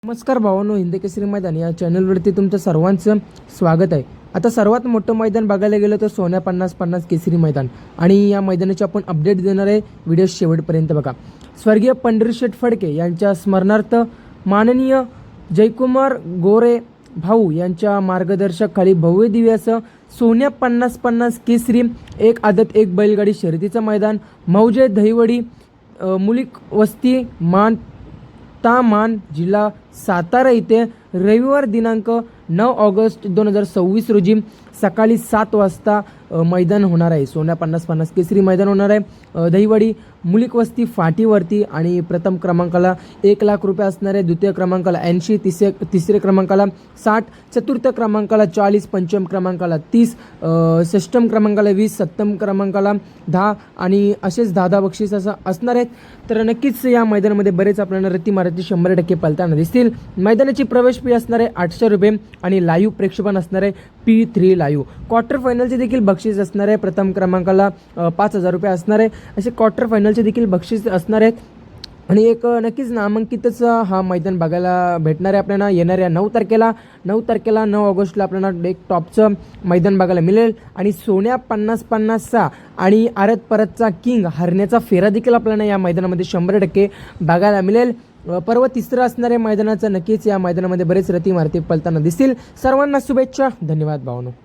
नमस्कार भावांनो, हिंदकेसरी मैदान या चॅनलवरती तुमचं सर्वांचं स्वागत आहे। आता सर्वात मोठं मैदान बघायला गेलं तर सोन्या 50-50 केसरी मैदान आणि या मैदानाची आपण अपडेट देणार आहे। व्हिडिओ शेवटपर्यंत बघा। स्वर्गीय पंढरीशेठ फडके यांच्या स्मरणार्थ माननीय जयकुमार गोरे भाऊ यांच्या मार्गदर्शनाखाली भव्य दिव्य असं सोन्या 50-50 केसरी एक आदत एक बैलगाडी शर्यतीचं मैदान मौजे दहिवडी मुलिक वस्ती मान जिल्हा सातारा येथे रविवार दिनांक 9 ऑगस्ट 2026 रोजी सकाळी 7 वाजता मैदान होणार आहे। सोन्या 50-50 केसरी मैदान होणार आहे दहिवडी मुलिक वस्ती फाटीवरती आणि प्रथम क्रमांकाला 1 लाख रुपये असणार आहे, द्वितीय क्रमांकाला 80, तिसऱ्या क्रमांकाला 60, चतुर्थ क्रमांकाला 40, पंचम क्रमांकाला 30, षष्टम क्रमांकाला 20, सप्तम क्रमांकाला 10 आणि असेच 10 बक्षीस असं असणार आहेत। तर नक्कीच या मैदानामध्ये बरेच आपल्याला रत्ती मारुती 100% पळताना दिसतील। मैदानाची प्रवेश फी असणार आहे 800 रुपये आणि लाईव्ह प्रेक्षेपण असणार आहे P3 लाईव्ह। क्वार्टर फायनलचे देखील बक्षीस असणार आहे, प्रथम क्रमांकाला 5000 रुपये असणार आहे, असे क्वार्टर फायनलचे देखील बक्षीस असणार आहेत आणि एक नक्कीच नामांकितच हा मैदान बघायला भेटणार आहे आपल्याला येणाऱ्या 9 तारखेला 9 ऑगस्टला आपल्याला एक टॉपचं मैदान बघायला मिळेल आणि सोन्या 50-50चा आणि आरत परतचा किंग हरण्याचा फेरा देखील आपल्याला या मैदानामध्ये 100% बघायला मिळेल। पर्व तिसरं असणाऱ्या मैदानाचं नक्कीच या मैदानामध्ये बरेच रती मारती पळताना दिसतील। सर्वांना शुभेच्छा, धन्यवाद भावनो।